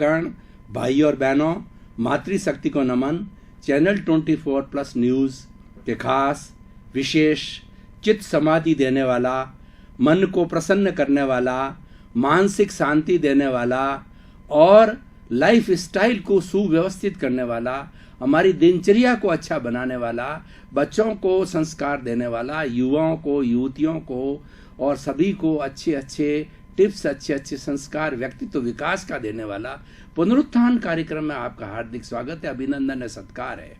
गण भाई और बहनों, मातृशक्ति को नमन। चैनल 24+ न्यूज़ के खास विशेष चित्त समाधि देने वाला, मन को प्रसन्न करने वाला, मानसिक शांति देने वाला और लाइफ स्टाइल को सुव्यवस्थित करने वाला, हमारी दिनचर्या को अच्छा बनाने वाला, बच्चों को संस्कार देने वाला, युवाओं को, युवतियों को और सभी को अच्छे अच्छे टिप्स, अच्छे अच्छे संस्कार, व्यक्तित्व विकास का देने वाला पुनरुत्थान कार्यक्रम में आपका हार्दिक स्वागत है, अभिनंदन है, सत्कार है।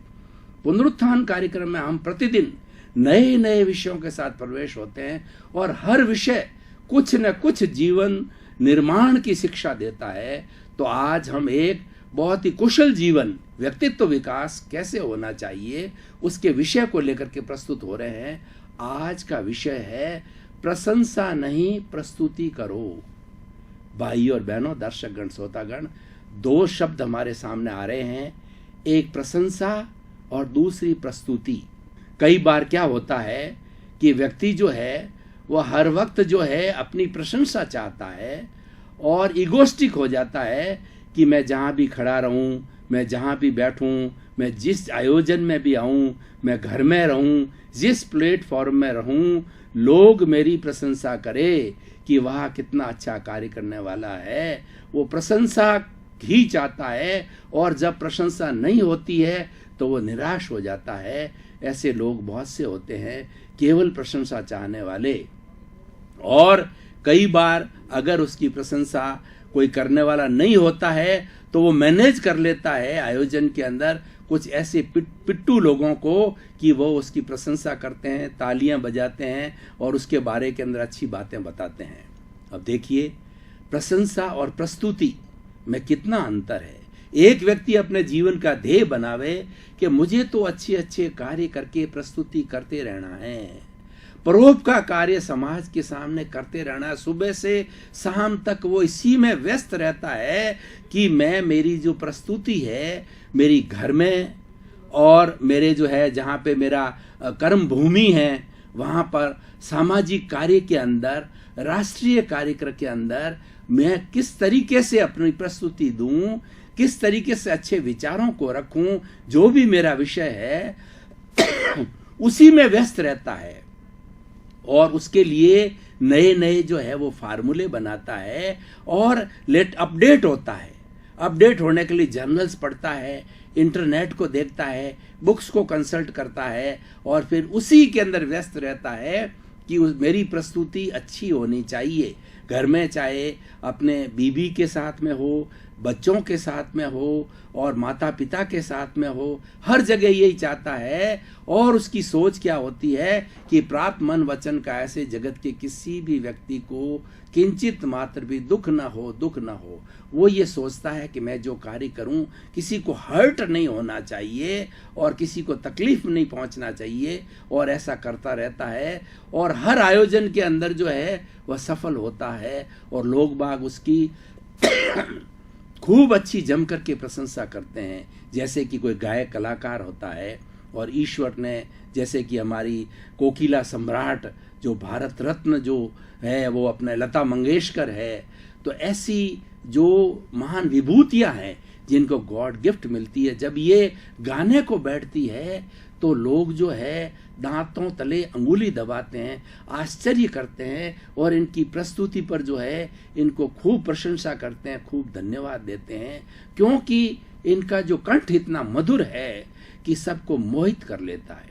पुनरुत्थान कार्यक्रम में हम प्रतिदिन नए नए विषयों के साथ प्रवेश होते हैं और हर विषय कुछ न कुछ जीवन निर्माण की शिक्षा देता है। तो आज हम एक बहुत ही कुशल जीवन, व्यक्तित्व विकास कैसे होना चाहिए, उसके विषय को लेकर के प्रस्तुत हो रहे हैं। आज का विषय है प्रशंसा नहीं, प्रस्तुति करो। भाई और बहनों, दर्शकगण, श्रोतागण, दो शब्द हमारे सामने आ रहे हैं, एक प्रशंसा और दूसरी प्रस्तुति। कई बार क्या होता है कि व्यक्ति जो है वह हर वक्त जो है अपनी प्रशंसा चाहता है और इगोस्टिक हो जाता है कि मैं जहाँ भी खड़ा रहूं, मैं जहाँ भी बैठूं, मैं जिस आयोजन में भी आऊं, मैं घर में रहूं, जिस प्लेटफॉर्म में रहूं, लोग मेरी प्रशंसा करें कि वह कितना अच्छा कार्य करने वाला है। वो प्रशंसा ही चाहता है और जब प्रशंसा नहीं होती है तो वो निराश हो जाता है। ऐसे लोग बहुत से होते हैं, केवल प्रशंसा चाहने वाले। और कई बार अगर उसकी प्रशंसा कोई करने वाला नहीं होता है तो वो मैनेज कर लेता है आयोजन के अंदर कुछ ऐसे पिट्टू लोगों को कि वो उसकी प्रशंसा करते हैं, तालियां बजाते हैं और उसके बारे के अंदर अच्छी बातें बताते हैं। अब देखिए, प्रशंसा और प्रस्तुति में कितना अंतर है। एक व्यक्ति अपने जीवन का ध्येय बनावे कि मुझे तो अच्छे अच्छे कार्य करके प्रस्तुति करते रहना है, परोपकार का कार्य समाज के सामने करते रहना। सुबह से शाम तक वो इसी में व्यस्त रहता है कि मेरी जो प्रस्तुति है, मेरी घर में और मेरे जो है जहाँ पे मेरा कर्म भूमि है, वहाँ पर सामाजिक कार्य के अंदर, राष्ट्रीय कार्यक्रम के अंदर मैं किस तरीके से अपनी प्रस्तुति दूं, किस तरीके से अच्छे विचारों को रखूं, जो भी मेरा विषय है उसी में व्यस्त रहता है और उसके लिए नए नए जो है वो फार्मूले बनाता है और अपडेट होता है। अपडेट होने के लिए जर्नल्स पढ़ता है, इंटरनेट को देखता है, बुक्स को कंसल्ट करता है और फिर उसी के अंदर व्यस्त रहता है कि मेरी प्रस्तुति अच्छी होनी चाहिए। घर में चाहे अपने बीवी के साथ में हो, बच्चों के साथ में हो और माता पिता के साथ में हो, हर जगह यही चाहता है। और उसकी सोच क्या होती है कि प्राप्त मन वचन का ऐसे जगत के किसी भी व्यक्ति को किंचित मात्र भी दुख ना हो। वो ये सोचता है कि मैं जो कार्य करूं किसी को हर्ट नहीं होना चाहिए और किसी को तकलीफ नहीं पहुंचना चाहिए, और ऐसा करता रहता है और हर आयोजन के अंदर जो है वह सफल होता है और लोग बाग उसकी खूब अच्छी जम करके प्रशंसा करते हैं। जैसे कि कोई गायक कलाकार होता है और ईश्वर ने, जैसे कि हमारी कोकिला सम्राट जो भारत रत्न जो है वो अपने लता मंगेशकर है, तो ऐसी जो महान विभूतियां हैं जिनको गॉड गिफ्ट मिलती है, जब ये गाने को बैठती है तो लोग जो है दांतों तले अंगुली दबाते हैं, आश्चर्य करते हैं और इनकी प्रस्तुति पर जो है इनको खूब प्रशंसा करते हैं, खूब धन्यवाद देते हैं, क्योंकि इनका जो कंठ इतना मधुर है कि सबको मोहित कर लेता है।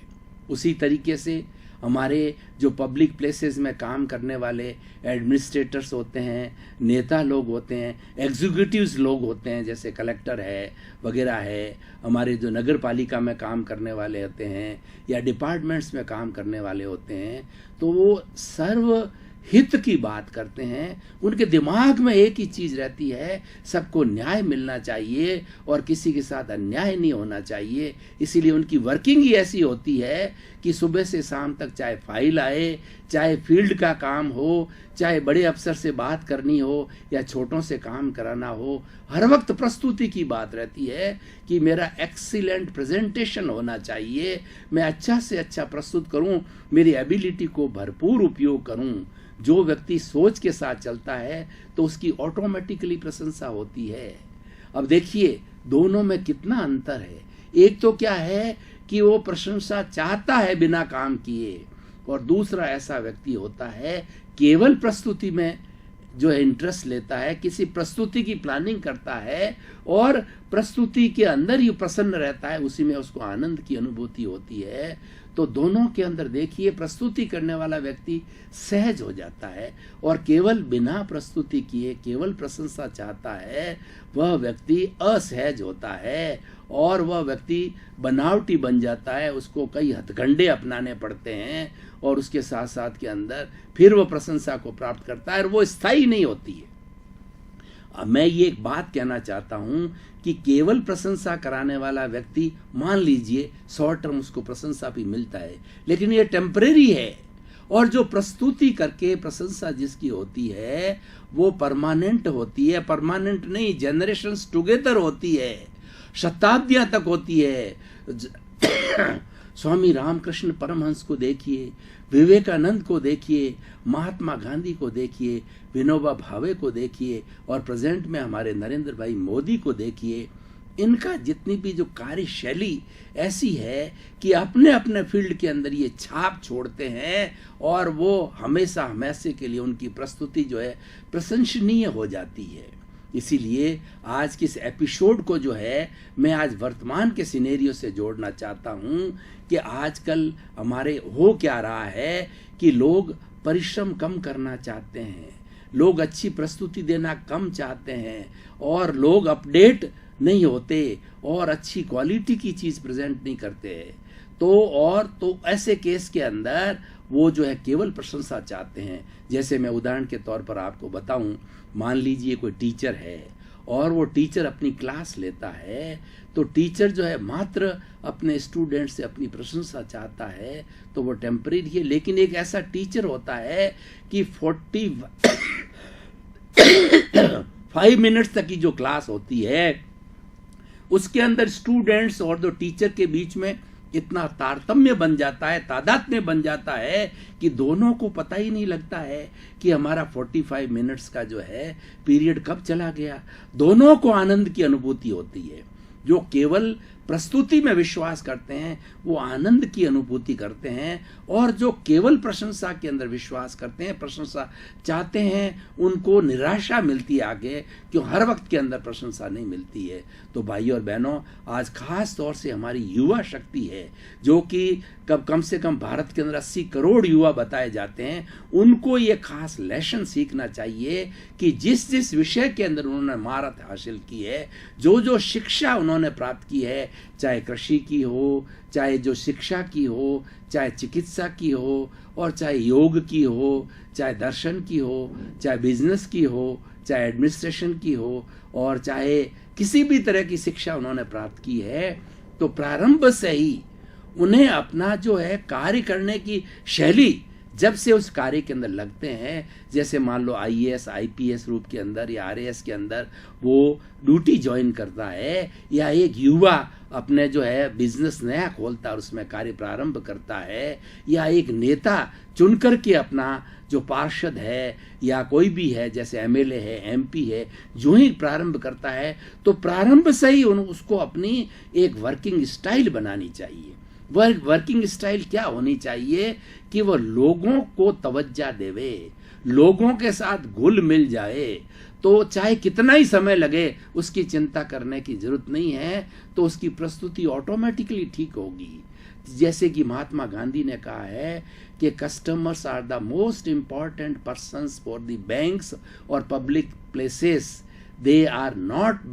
उसी तरीके से हमारे जो पब्लिक प्लेसेस में काम करने वाले एडमिनिस्ट्रेटर्स होते हैं, नेता लोग होते हैं, एग्जीक्यूटिव्स लोग होते हैं, जैसे कलेक्टर है वगैरह है, हमारे जो नगर पालिका में काम करने वाले होते हैं या डिपार्टमेंट्स में काम करने वाले होते हैं, तो वो सर्व हित की बात करते हैं। उनके दिमाग में एक ही चीज रहती है, सबको न्याय मिलना चाहिए और किसी के साथ अन्याय नहीं होना चाहिए। इसीलिए उनकी वर्किंग ही ऐसी होती है कि सुबह से शाम तक चाहे फाइल आए, चाहे फील्ड का काम हो, चाहे बड़े अफसर से बात करनी हो या छोटों से काम कराना हो, हर वक्त प्रस्तुति की बात रहती है कि मेरा एक्सीलेंट प्रेजेंटेशन होना चाहिए, मैं अच्छा से अच्छा प्रस्तुत करूं, मेरी एबिलिटी को भरपूर उपयोग करूं। जो व्यक्ति सोच के साथ चलता है तो उसकी ऑटोमेटिकली प्रशंसा होती है। अब देखिए दोनों में कितना अंतर है। एक तो क्या है कि वो प्रशंसा चाहता है बिना काम किए, और दूसरा ऐसा व्यक्ति होता है केवल प्रस्तुति में जो है इंटरेस्ट लेता है, किसी प्रस्तुति की प्लानिंग करता है और प्रस्तुति के अंदर ही प्रसन्न रहता है, उसी में उसको आनंद की अनुभूति होती है। तो दोनों के अंदर देखिए प्रस्तुति करने वाला व्यक्ति सहज हो जाता है, और केवल बिना प्रस्तुति किए केवल प्रशंसा चाहता है वह व्यक्ति असहज होता है, और वह व्यक्ति बनावटी बन जाता है, उसको कई हथकंडे अपनाने पड़ते हैं, और उसके साथ साथ के अंदर फिर वह प्रशंसा को प्राप्त करता है और वो स्थायी नहीं होती है। अब मैं ये एक बात कहना चाहता हूं कि केवल प्रशंसा कराने वाला व्यक्ति, मान लीजिए शॉर्ट टर्म उसको प्रशंसा भी मिलता है, लेकिन ये टेम्परेरी है, और जो प्रस्तुति करके प्रशंसा जिसकी होती है वो परमानेंट होती है। परमानेंट नहीं, जनरेशंस टुगेदर होती है, शताब्दियां तक होती है। स्वामी रामकृष्ण परमहंस को देखिए, विवेकानंद को देखिए, महात्मा गांधी को देखिए, विनोबा भावे को देखिए, और प्रेजेंट में हमारे नरेंद्र भाई मोदी को देखिए। इनका जितनी भी जो कार्यशैली ऐसी है कि अपने अपने फील्ड के अंदर ये छाप छोड़ते हैं, और वो हमेशा हमेशा के लिए उनकी प्रस्तुति जो है प्रशंसनीय हो जाती है। इसीलिए आज के इस एपिसोड को जो है मैं आज वर्तमान के सिनेरियो से जोड़ना चाहता हूँ कि आजकल हमारे हो क्या रहा है कि लोग परिश्रम कम करना चाहते हैं, लोग अच्छी प्रस्तुति देना कम चाहते हैं, और लोग अपडेट नहीं होते और अच्छी क्वालिटी की चीज़ प्रेजेंट नहीं करते। तो ऐसे केस के अंदर वो जो है केवल प्रशंसा चाहते हैं। जैसे मैं उदाहरण के तौर पर आपको बताऊं, मान लीजिए कोई टीचर है और वो टीचर अपनी क्लास लेता है, तो टीचर जो है मात्र अपने स्टूडेंट से अपनी प्रशंसा चाहता है, तो वो टेम्परेरी है। लेकिन एक ऐसा टीचर होता है कि 45 मिनट्स तक की जो क्लास होती है उसके अंदर स्टूडेंट्स और जो टीचर के बीच में इतना तारतम्य बन जाता है, तादात्म्य बन जाता है कि दोनों को पता ही नहीं लगता है कि हमारा 45 मिनट्स का जो है पीरियड कब चला गया। दोनों को आनंद की अनुभूति होती है। जो केवल प्रस्तुति में विश्वास करते हैं वो आनंद की अनुभूति करते हैं, और जो केवल प्रशंसा के अंदर विश्वास करते हैं, प्रशंसा चाहते हैं, उनको निराशा मिलती है आगे, क्यों हर वक्त के अंदर प्रशंसा नहीं मिलती है। तो भाइयों और बहनों, आज खास तौर से हमारी युवा शक्ति है जो कि कम से कम भारत के अंदर 80 करोड़ युवा बताए जाते हैं, उनको ये खास लेसन सीखना चाहिए कि जिस जिस विषय के अंदर उन्होंने महारत हासिल की है, जो जो शिक्षा उन्होंने प्राप्त की है, चाहे कृषि की हो, चाहे जो शिक्षा की हो, चाहे चिकित्सा की हो, और चाहे योग की हो, चाहे दर्शन की हो, चाहे बिजनेस की हो, चाहे एडमिनिस्ट्रेशन की हो, और चाहे किसी भी तरह की शिक्षा उन्होंने प्राप्त की है, तो प्रारंभ से ही उन्हें अपना जो है कार्य करने की शैली, जब से उस कार्य के अंदर लगते हैं, जैसे मान लो IAS IPS रूप के अंदर या RAS के अंदर वो ड्यूटी ज्वाइन करता है, या एक युवा अपने जो है बिजनेस नया खोलता है और उसमें कार्य प्रारंभ करता है, या एक नेता चुनकर के अपना जो पार्षद है या कोई भी है, जैसे MLA है, MP है, जो ही प्रारंभ करता है, तो प्रारंभ से ही उसको अपनी एक वर्किंग स्टाइल बनानी चाहिए। वर्किंग स्टाइल क्या होनी चाहिए कि वह लोगों को तवज्जो देवे, लोगों के साथ घुल मिल जाए, तो चाहे कितना ही समय लगे उसकी चिंता करने की जरूरत नहीं है, तो उसकी प्रस्तुति ऑटोमेटिकली ठीक होगी। जैसे कि महात्मा गांधी ने कहा है कि customers are the most important persons for the banks और public places. They are not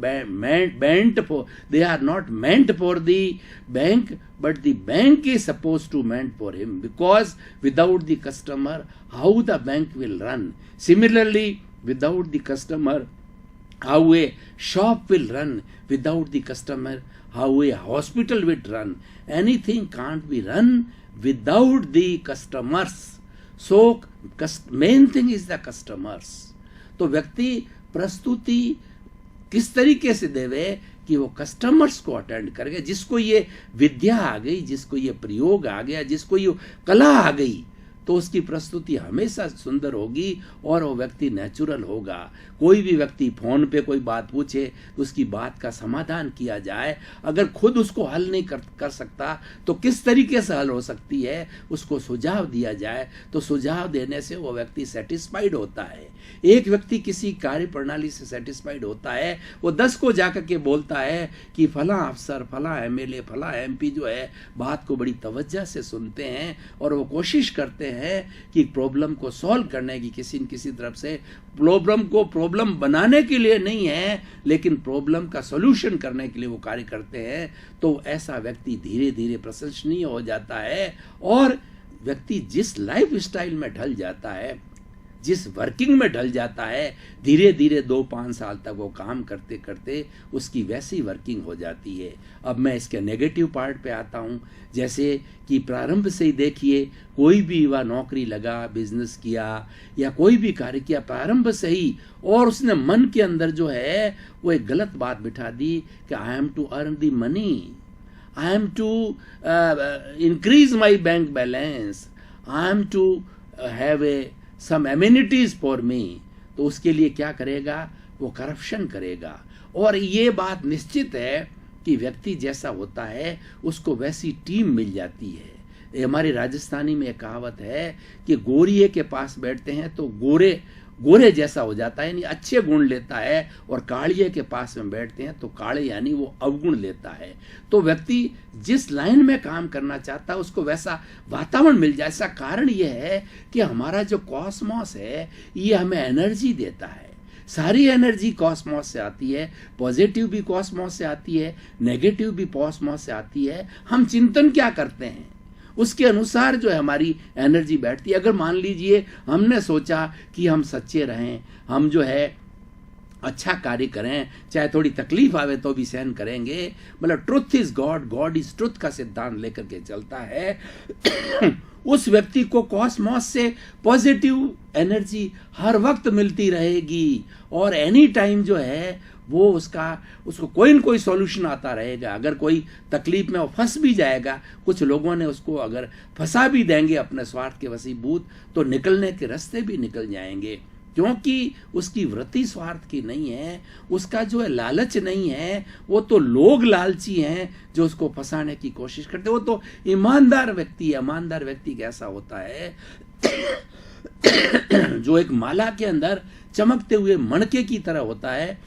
meant for the bank, but the bank is supposed to meant for him, because without the customer, how the bank will run? Similarly, without the customer, how a shop will run? Without the customer, how a hospital will run? Anything can't be run without the customers. So, main thing is the customers. तो व्यक्ति प्रस्तुति किस तरीके से देवे कि वो customers को अटेंड करेगा, जिसको ये विद्या आ गई, जिसको ये प्रयोग आ गया, जिसको ये कला आ गई, तो उसकी प्रस्तुति हमेशा सुंदर होगी और वो व्यक्ति नेचुरल होगा। कोई भी व्यक्ति फोन पे कोई बात पूछे तो उसकी बात का समाधान किया जाए। अगर खुद उसको हल नहीं कर सकता तो किस तरीके से हल हो सकती है, उसको सुझाव दिया जाए, तो सुझाव देने से वो व्यक्ति सेटिस्फाइड होता है। एक व्यक्ति किसी कार्य प्रणाली से सेटिस्फाइड होता है, वो 10 को जाकर के बोलता है कि फला अफसर, फला एमएलए, फला एमपी जो है बात को बड़ी तवज्जो से सुनते हैं और वो कोशिश करते हैं कि प्रॉब्लम को सॉल्व करने की किसी न किसी तरफ से, प्रॉब्लम को प्रॉब्लम बनाने के लिए नहीं है लेकिन प्रॉब्लम का सॉल्यूशन करने के लिए वो कार्य करते हैं। तो ऐसा व्यक्ति धीरे धीरे प्रशंसनीय हो जाता है और व्यक्ति जिस लाइफ स्टाइल में ढल जाता है, जिस वर्किंग में ढल जाता है, धीरे धीरे 2-5 साल तक वो काम करते करते उसकी वैसी वर्किंग हो जाती है। अब मैं इसके नेगेटिव पार्ट पे आता हूँ। जैसे कि प्रारंभ से ही देखिए, कोई भी युवा नौकरी लगा, बिजनेस किया या कोई भी कार्य किया प्रारंभ से ही, और उसने मन के अंदर जो है वो एक गलत बात बिठा दी कि I am to earn the money, I am to increase my bank balance, I am to have a some amenities for me. तो उसके लिए क्या करेगा, वो करप्शन करेगा। और ये बात निश्चित है कि व्यक्ति जैसा होता है उसको वैसी टीम मिल जाती है। ये हमारे राजस्थानी में एक कहावत है कि गोरिये के पास बैठते हैं तो गोरे जैसा हो जाता है, यानी अच्छे गुण लेता है, और कालिये के पास में बैठते हैं तो काले यानी वो अवगुण लेता है। तो व्यक्ति जिस लाइन में काम करना चाहता है उसको वैसा वातावरण मिल जाए। ऐसा कारण ये है कि हमारा जो कॉस्मॉस है ये हमें एनर्जी देता है। सारी एनर्जी कॉस्मॉस से आती है, पॉजिटिव भी कॉस्मॉस से आती है, नेगेटिव भी कॉस्मॉस से आती है। हम चिंतन क्या करते हैं उसके अनुसार जो है हमारी एनर्जी बैठती है। अगर मान लीजिए हमने सोचा कि हम सच्चे रहें, हम जो है अच्छा कार्य करें, चाहे थोड़ी तकलीफ आवे तो भी सहन करेंगे, मतलब truth is God, God is truth का सिद्धांत लेकर के चलता है उस व्यक्ति को कॉस्मॉस से पॉजिटिव एनर्जी हर वक्त मिलती रहेगी और एनी टाइम जो है वो उसको कोई न कोई सॉल्यूशन आता रहेगा। अगर कोई तकलीफ में वो फंस भी जाएगा, कुछ लोगों ने उसको अगर फंसा भी देंगे अपने स्वार्थ के वशीभूत, तो निकलने के रास्ते भी निकल जाएंगे, क्योंकि उसकी वृत्ति स्वार्थ की नहीं है, उसका जो है लालच नहीं है। वो तो लोग लालची हैं जो उसको फंसाने की कोशिश करते। वो तो ईमानदार व्यक्ति है। ईमानदार व्यक्ति कैसा होता है जो एक माला के अंदर चमकते हुए मणके की तरह होता है,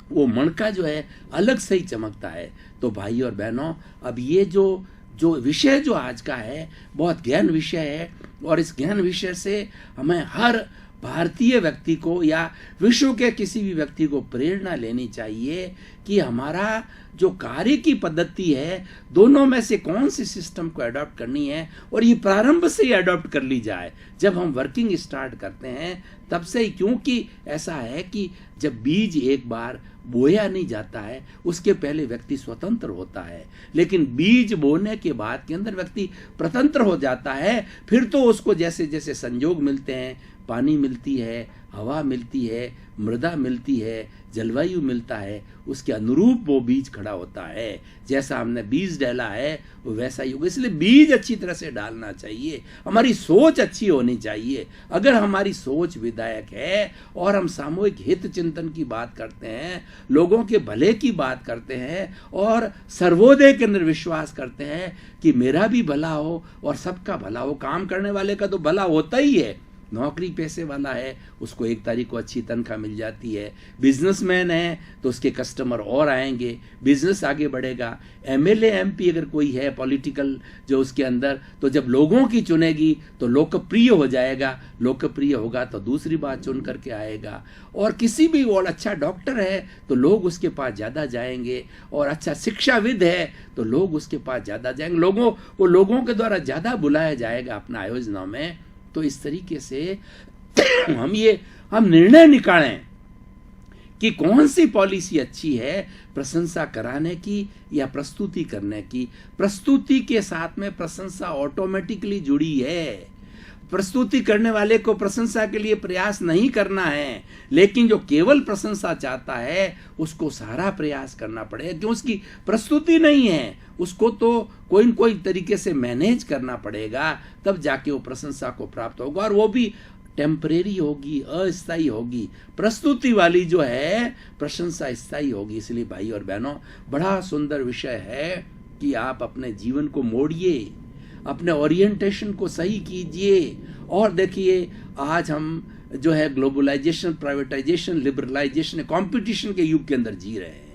वो मणका जो है अलग से ही चमकता है। तो भाई और बहनों, अब ये जो विषय जो आज का है बहुत गहन विषय है, और इस गहन विषय से हमें हर भारतीय व्यक्ति को या विश्व के किसी भी व्यक्ति को प्रेरणा लेनी चाहिए कि हमारा जो कार्य की पद्धति है, दोनों में से कौन सी सिस्टम को अडॉप्ट करनी है, और ये प्रारंभ से ही अडॉप्ट कर ली जाए। जब हम वर्किंग स्टार्ट करते हैं तब से ही, क्योंकि ऐसा है कि जब बीज एक बार बोया नहीं जाता है उसके पहले व्यक्ति स्वतंत्र होता है, लेकिन बीज बोने के बाद के अंदर व्यक्ति स्वतंत्र हो जाता है। फिर तो उसको जैसे जैसे संयोग मिलते हैं, पानी मिलती है, हवा मिलती है, मृदा मिलती है, जलवायु मिलता है, उसके अनुरूप वो बीज खड़ा होता है। जैसा हमने बीज डाला है वो वैसा ही होगा। इसलिए बीज अच्छी तरह से डालना चाहिए, हमारी सोच अच्छी होनी चाहिए। अगर हमारी सोच विधायक है और हम सामूहिक हित चिंतन की बात करते हैं, लोगों के भले की बात करते हैं और सर्वोदय के अंदर विश्वास करते हैं कि मेरा भी भला हो और सबका भला हो, काम करने वाले का तो भला होता ही है। नौकरी पैसे वाला है उसको 1 तारीख को अच्छी तनख्वाह मिल जाती है, बिजनेसमैन है तो उसके कस्टमर और आएंगे, बिजनेस आगे बढ़ेगा। एमएलए एमपी अगर कोई है पॉलिटिकल जो उसके अंदर, तो जब लोगों की चुनेगी तो लोकप्रिय हो जाएगा, लोकप्रिय होगा तो दूसरी बात चुन करके आएगा। और किसी भी और अच्छा डॉक्टर है तो लोग उसके पास ज़्यादा जाएंगे, और अच्छा शिक्षाविद है तो लोग उसके पास ज़्यादा जाएंगे, लोगों के द्वारा ज़्यादा बुलाया जाएगा अपना आयोजनों में। तो इस तरीके से हम निर्णय निकालें कि कौन सी पॉलिसी अच्छी है, प्रशंसा कराने की या प्रस्तुति करने की। प्रस्तुति के साथ में प्रशंसा ऑटोमेटिकली जुड़ी है। प्रस्तुति करने वाले को प्रशंसा के लिए प्रयास नहीं करना है, लेकिन जो केवल प्रशंसा चाहता है उसको सारा प्रयास करना पड़ेगा, क्यों? उसकी प्रस्तुति नहीं है, उसको तो कोई न कोई तरीके से मैनेज करना पड़ेगा, तब जाके वो प्रशंसा को प्राप्त होगा, और वो भी टेम्परेरी होगी, अस्थायी होगी। प्रस्तुति वाली जो है प्रशंसा स्थायी होगी। इसलिए भाई और बहनों, बड़ा सुंदर विषय है कि आप अपने जीवन को मोड़िए, अपने ओरिएंटेशन को सही कीजिए। और देखिए, आज हम जो है ग्लोबलाइजेशन, प्राइवेटाइजेशन, लिबरलाइजेशन, कंपटीशन के युग के अंदर जी रहे हैं।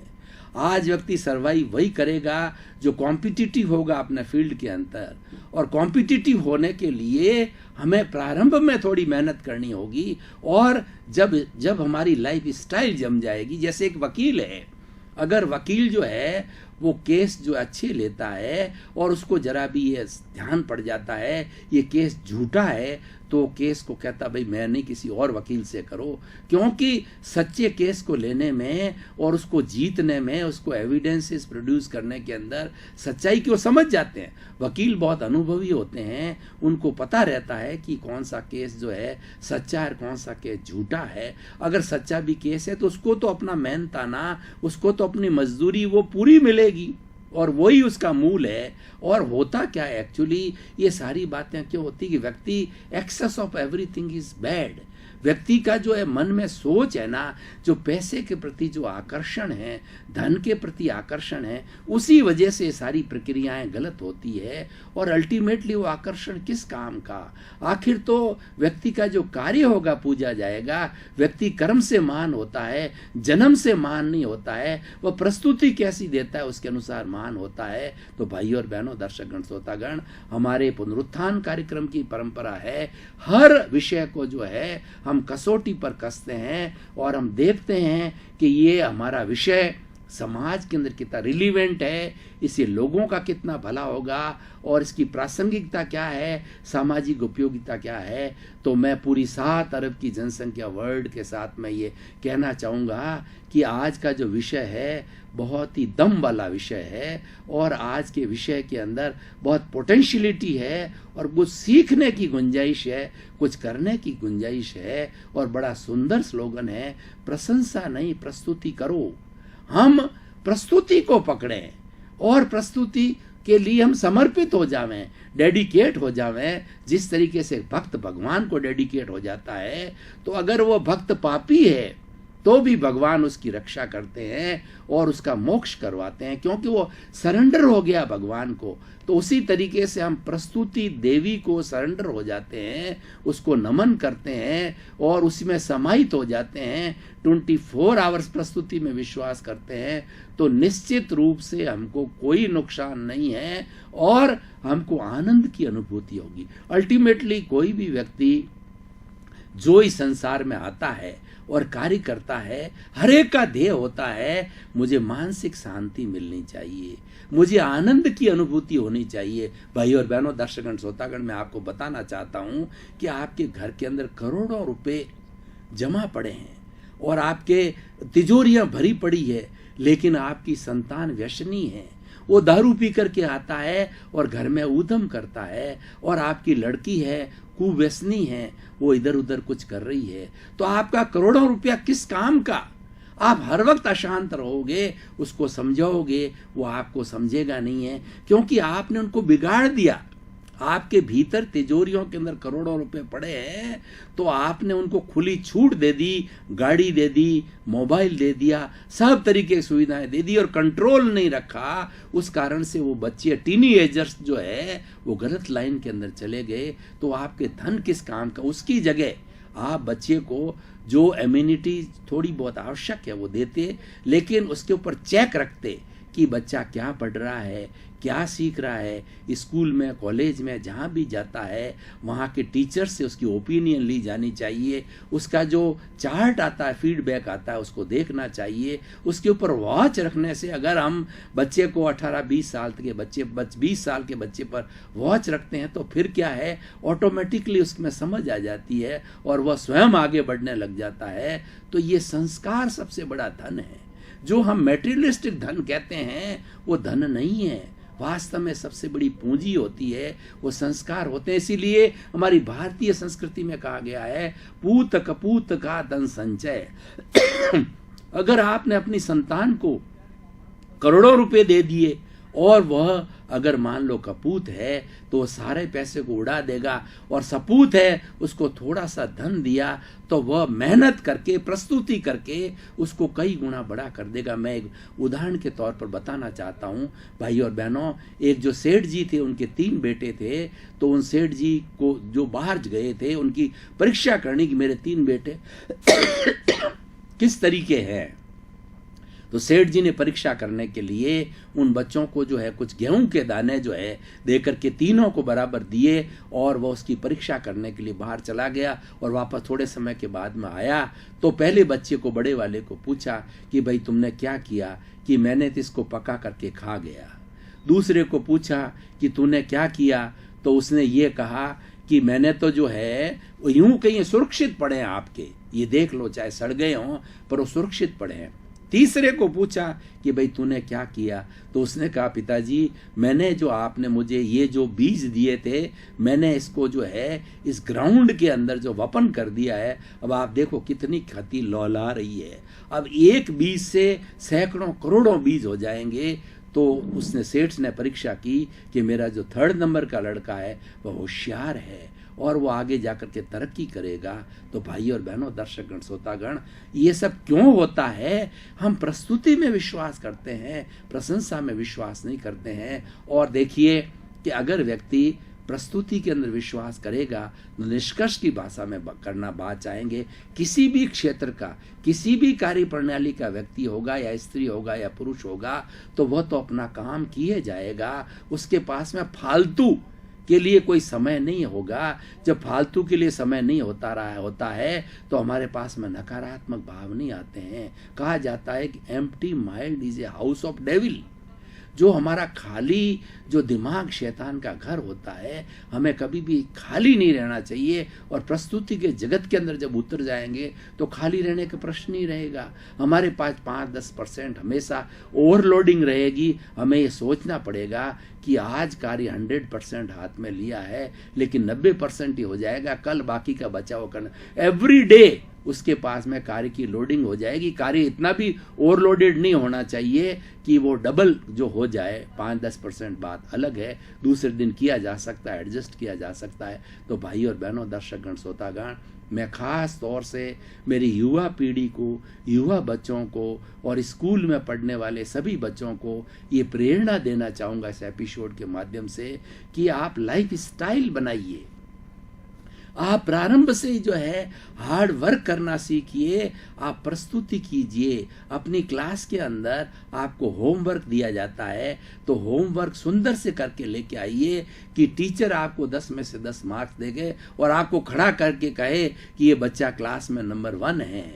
आज व्यक्ति सर्वाइव वही करेगा जो कॉम्पिटिटिव होगा अपने फील्ड के अंदर, और कॉम्पिटिटिव होने के लिए हमें प्रारंभ में थोड़ी मेहनत करनी होगी, और जब हमारी लाइफ स्टाइल जम जाएगी, जैसे एक वकील है, अगर वकील जो है वो केस जो अच्छे लेता है और उसको जरा भी ये ध्यान पड़ जाता है ये केस झूठा है, तो केस को कहता भाई मैं नहीं, किसी और वकील से करो, क्योंकि सच्चे केस को लेने में और उसको जीतने में, उसको एविडेंसेस प्रोड्यूस करने के अंदर सच्चाई को समझ जाते हैं। वकील बहुत अनुभवी होते हैं, उनको पता रहता है कि कौन सा केस जो है सच्चा है और कौन सा केस झूठा है। अगर सच्चा भी केस है तो उसको तो अपना मेहनताना, उसको तो अपनी मजदूरी वो पूरी मिलेगी, और वही उसका मूल है। और होता क्या है एक्चुअली, ये सारी बातें क्यों होती कि व्यक्ति excess of everything is bad. व्यक्ति का जो है मन में सोच है ना, जो पैसे के प्रति जो आकर्षण है, धन के प्रति आकर्षण है, उसी वजह से सारी प्रक्रियाएं गलत होती है। और अल्टीमेटली वो आकर्षण किस काम का? आखिर तो व्यक्ति का जो कार्य होगा पूजा जाएगा। व्यक्ति कर्म से मान होता है, जन्म से मान नहीं होता है। वह प्रस्तुति कैसी देता है उसके अनुसार मान होता है। तो भाई और बहनों, दर्शकगण, श्रोतागण, हमारे पुनरुत्थान कार्यक्रम की परंपरा है, हर विषय को जो है हम कसौटी पर कसते हैं और हम देखते हैं कि ये हमारा विषय समाज के अंदर कितना रिलीवेंट है, इससे लोगों का कितना भला होगा और इसकी प्रासंगिकता क्या है, सामाजिक उपयोगिता क्या है। तो मैं पूरी 7 अरब की जनसंख्या वर्ल्ड के साथ मैं ये कहना चाहूँगा कि आज का जो विषय है बहुत ही दम वाला विषय है, और आज के विषय के अंदर बहुत पोटेंशियलिटी है, और कुछ सीखने की गुंजाइश है, कुछ करने की गुंजाइश है। और बड़ा सुंदर स्लोगन है, प्रशंसा नहीं प्रस्तुति करो। हम प्रस्तुति को पकड़ें और प्रस्तुति के लिए हम समर्पित हो जावें, डेडिकेट हो जावें। जिस तरीके से भक्त भगवान को डेडिकेट हो जाता है, तो अगर वो भक्त पापी है तो भी भगवान उसकी रक्षा करते हैं और उसका मोक्ष करवाते हैं, क्योंकि वो सरेंडर हो गया भगवान को। तो उसी तरीके से हम प्रस्तुति देवी को सरेंडर हो जाते हैं, उसको नमन करते हैं और उसमें समाहित हो जाते हैं, 24 आवर्स प्रस्तुति में विश्वास करते हैं, तो निश्चित रूप से हमको कोई नुकसान नहीं है और हमको आनंद की अनुभूति होगी। अल्टीमेटली कोई भी व्यक्ति जो इस संसार में आता है और कार्य करता है, हर एक का ध्येय होता है मुझे मानसिक शांति मिलनी चाहिए, मुझे आनंद की अनुभूति होनी चाहिए। भाई और बहनों, दर्शकगण, श्रोतागण, मैं आपको बताना चाहता हूं कि आपके घर के अंदर करोड़ों रुपए जमा पड़े हैं और आपके तिजोरियां भरी पड़ी है, लेकिन आपकी संतान व्यसनी है, वो दारू पी करके आता है और घर में ऊधम करता है, और आपकी लड़की है कुव्यसनी है, वो इधर उधर कुछ कर रही है, तो आपका करोड़ों रुपया किस काम का? आप हर वक्त अशांत रहोगे, उसको समझाओगे, वो आपको समझेगा नहीं है, क्योंकि आपने उनको बिगाड़ दिया। आपके भीतर तिजोरियों के अंदर करोड़ों रुपए पड़े हैं, तो आपने उनको खुली छूट दे दी, गाड़ी दे दी, मोबाइल दे दिया, सब तरीके की सुविधाएं दे दी और कंट्रोल नहीं रखा। उस कारण से वो बच्चे, टीनेजर्स जो है, वो गलत लाइन के अंदर चले गए। तो आपके धन किस काम का? उसकी जगह आप बच्चे को जो एम्यूनिटी थोड़ी बहुत आवश्यक है वो देते, लेकिन उसके ऊपर चेक रखते कि बच्चा क्या पढ़ रहा है, क्या सीख रहा है, स्कूल में, कॉलेज में, जहाँ भी जाता है वहाँ के टीचर से उसकी ओपिनियन ली जानी चाहिए, उसका जो चार्ट आता है, फीडबैक आता है, उसको देखना चाहिए। उसके ऊपर वॉच रखने से, अगर हम बच्चे को 18-20 साल के बच्चे 20 साल के बच्चे पर वॉच रखते हैं, तो फिर क्या है, ऑटोमेटिकली उसमें समझ आ जाती है और वह स्वयं आगे बढ़ने लग जाता है। तो ये संस्कार सबसे बड़ा धन है। जो हम मेटेरियलिस्टिक धन कहते हैं वो धन नहीं है, वास्तव में सबसे बड़ी पूंजी होती है वो संस्कार होते हैं। इसीलिए हमारी भारतीय संस्कृति में कहा गया है पूत कपूत का धन संचय। अगर आपने अपनी संतान को करोड़ों रुपए दे दिए और वह अगर मान लो कपूत है तो वो सारे पैसे को उड़ा देगा, और सपूत है उसको थोड़ा सा धन दिया तो वह मेहनत करके प्रस्तुति करके उसको कई गुना बड़ा कर देगा। मैं एक उदाहरण के तौर पर बताना चाहता हूँ भाई और बहनों, एक जो सेठ जी थे उनके 3 बेटे थे, तो उन सेठ जी को जो बाहर गए थे उनकी परीक्षा करनी कि मेरे 3 बेटे किस तरीके हैं। तो सेठ जी ने परीक्षा करने के लिए उन बच्चों को जो है कुछ गेहूं के दाने जो है देकर के तीनों को बराबर दिए, और वह उसकी परीक्षा करने के लिए बाहर चला गया और वापस थोड़े समय के बाद में आया। तो पहले बच्चे को, बड़े वाले को पूछा कि भाई तुमने क्या किया, कि मैंने तो इसको पका करके खा गया। दूसरे को पूछा कि तूने क्या किया, तो उसने ये कहा कि मैंने तो जो है यूं कहीं सुरक्षित पड़े हैं आपके, ये देख लो चाहे सड़ गए हों पर वो सुरक्षित पड़े हैं। तीसरे को पूछा कि भाई तूने क्या किया, तो उसने कहा पिताजी मैंने जो आपने मुझे ये जो बीज दिए थे मैंने इसको जो है इस ग्राउंड के अंदर जो वपन कर दिया है, अब आप देखो कितनी क्षति लौला रही है। अब एक बीज से सैकड़ों करोड़ों बीज हो जाएंगे। तो उसने, सेठ ने परीक्षा की कि मेरा जो 3rd नंबर का लड़का है वह होशियार है और वो आगे जाकर के तरक्की करेगा। तो भाई और बहनों, दर्शकगण, श्रोतागण, ये सब क्यों होता है? हम प्रस्तुति में विश्वास करते हैं, प्रशंसा में विश्वास नहीं करते हैं। और देखिए कि अगर व्यक्ति प्रस्तुति के अंदर विश्वास करेगा तो निष्कर्ष की भाषा में करना बात चाहेंगे, किसी भी क्षेत्र का, किसी भी कार्य प्रणाली का व्यक्ति होगा या स्त्री होगा या पुरुष होगा, तो वह तो अपना काम किए जाएगा। उसके पास में फालतू के लिए कोई समय नहीं होगा। जब फालतू के लिए समय नहीं होता है तो हमारे पास में नकारात्मक भाव नहीं आते हैं। कहा जाता है कि empty mind is a house of devil. जो हमारा खाली जो दिमाग शैतान का घर होता है, हमें कभी भी खाली नहीं रहना चाहिए। और प्रस्तुति के जगत के अंदर जब उतर जाएंगे तो खाली रहने का प्रश्न नहीं रहेगा। हमारे पास 5-10% हमेशा ओवरलोडिंग रहेगी। हमें ये सोचना पड़ेगा कि आज कार्य 100% हाथ में लिया है, लेकिन 90% ही हो जाएगा, कल बाकी का बचाव करना। एवरी डे उसके पास में कार्य की लोडिंग हो जाएगी। कार्य इतना भी ओवरलोडेड नहीं होना चाहिए कि वो डबल जो हो जाए। 5-10% बात अलग है, दूसरे दिन किया जा सकता है, एडजस्ट किया जा सकता है। तो भाई और बहनों, दर्शकगण, श्रोतागण, मैं खास तौर से मेरी युवा पीढ़ी को, युवा बच्चों को और स्कूल में पढ़ने वाले सभी बच्चों को ये प्रेरणा देना चाहूँगा इस एपिसोड के माध्यम से कि आप लाइफ स्टाइल बनाइए। आप प्रारंभ से जो है हार्ड वर्क करना सीखिए। आप प्रस्तुति कीजिए। अपनी क्लास के अंदर आपको होमवर्क दिया जाता है तो होमवर्क सुंदर से करके लेके आइए कि टीचर आपको 10 में से 10 मार्क्स देंगे और आपको खड़ा करके कहे कि ये बच्चा क्लास में नंबर 1 है।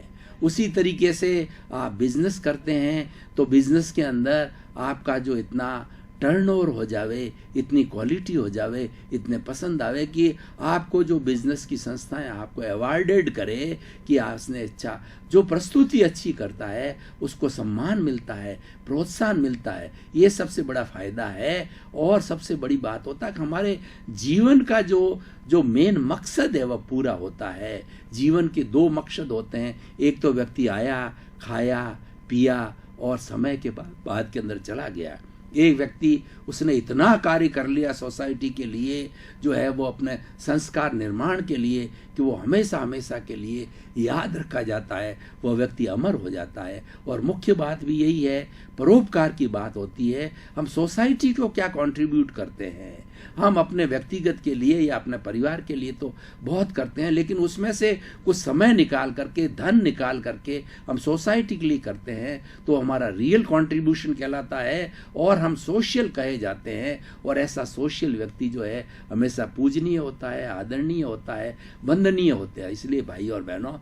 उसी तरीके से आप बिजनेस करते हैं तो बिजनेस के अंदर आपका जो इतना टर्नओवर हो जावे, इतनी क्वालिटी हो जावे, इतने पसंद आवे कि आपको जो बिजनेस की संस्थाएं आपको अवार्डेड करे कि आपने अच्छा, जो प्रस्तुति अच्छी करता है उसको सम्मान मिलता है, प्रोत्साहन मिलता है। ये सबसे बड़ा फायदा है। और सबसे बड़ी बात होता है कि हमारे जीवन का जो मेन मकसद है वह पूरा होता है। जीवन के 2 मकसद होते हैं, एक तो व्यक्ति आया, खाया, पिया और समय के बाद के अंदर चला गया। एक व्यक्ति उसने इतना कार्य कर लिया सोसाइटी के लिए, जो है वो अपने संस्कार निर्माण के लिए, कि वो हमेशा हमेशा के लिए याद रखा जाता है, वह व्यक्ति अमर हो जाता है। और मुख्य बात भी यही है, परोपकार की बात होती है। हम सोसाइटी को क्या कंट्रीब्यूट करते हैं? हम अपने व्यक्तिगत के लिए या अपने परिवार के लिए तो बहुत करते हैं, लेकिन उसमें से कुछ समय निकाल करके, धन निकाल करके हम सोसाइटी के लिए करते हैं तो हमारा रियल कंट्रीब्यूशन कहलाता है और हम सोशल कहे जाते हैं। और ऐसा सोशल व्यक्ति जो है हमेशा पूजनीय होता है, आदरणीय होता है, वंदनीय होता है। इसलिए भाई और बहनों,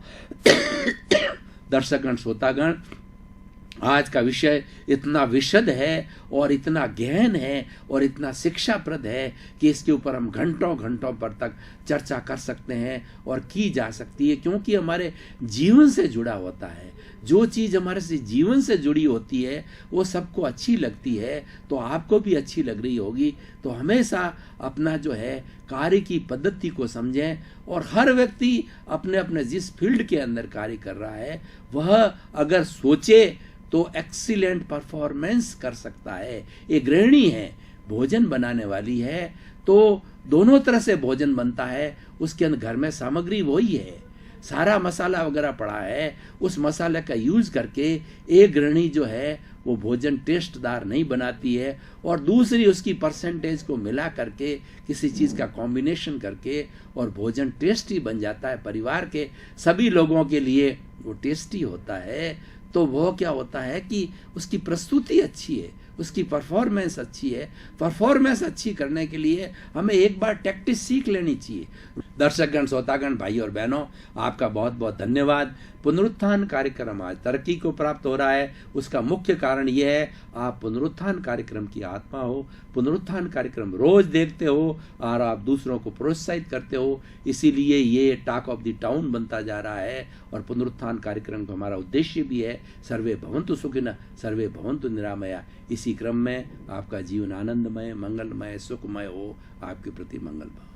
दर्शकगण, श्रोतागण, आज का विषय इतना विशद है और इतना गहन है और इतना शिक्षाप्रद है कि इसके ऊपर हम घंटों घंटों पर तक चर्चा कर सकते हैं और की जा सकती है, क्योंकि हमारे जीवन से जुड़ा होता है। जो चीज़ हमारे से जीवन से जुड़ी होती है वो सबको अच्छी लगती है, तो आपको भी अच्छी लग रही होगी। तो हमेशा अपना जो है कार्य की पद्धति को समझें, और हर व्यक्ति अपने अपने जिस फील्ड के अंदर कार्य कर रहा है वह अगर सोचे तो एक्सीलेंट परफॉर्मेंस कर सकता है। एक गृहिणी है, भोजन बनाने वाली है, तो दोनों तरह से भोजन बनता है। उसके अंदर घर में सामग्री वही है, सारा मसाला वगैरह पड़ा है, उस मसाले का यूज करके एक गृहिणी जो है वो भोजन टेस्टदार नहीं बनाती है, और दूसरी उसकी परसेंटेज को मिला करके किसी चीज़ का कॉम्बिनेशन करके और भोजन टेस्टी बन जाता है, परिवार के सभी लोगों के लिए वो टेस्टी होता है। तो वो क्या होता है कि उसकी प्रस्तुति अच्छी है, उसकी परफॉर्मेंस अच्छी है। परफॉर्मेंस अच्छी करने के लिए हमें एक बार टैक्टिस सीख लेनी चाहिए। दर्शकगण, श्रोतागण, भाई और बहनों, आपका बहुत बहुत धन्यवाद। पुनरुत्थान कार्यक्रम आज तरक्की को प्राप्त हो रहा है, उसका मुख्य कारण यह है आप पुनरुत्थान कार्यक्रम की आत्मा हो, पुनरुत्थान कार्यक्रम रोज देखते हो और आप दूसरों को प्रोत्साहित करते हो, इसीलिए ये टॉक ऑफ द टाउन बनता जा रहा है। और पुनरुत्थान कार्यक्रम का हमारा उद्देश्य भी है सर्वे भवन्तु सुखिनः सर्वे भवन्तु निरामया। इसी क्रम में आपका जीवन आनंदमय, मंगलमय, सुखमय हो, आपके प्रति मंगल भाव।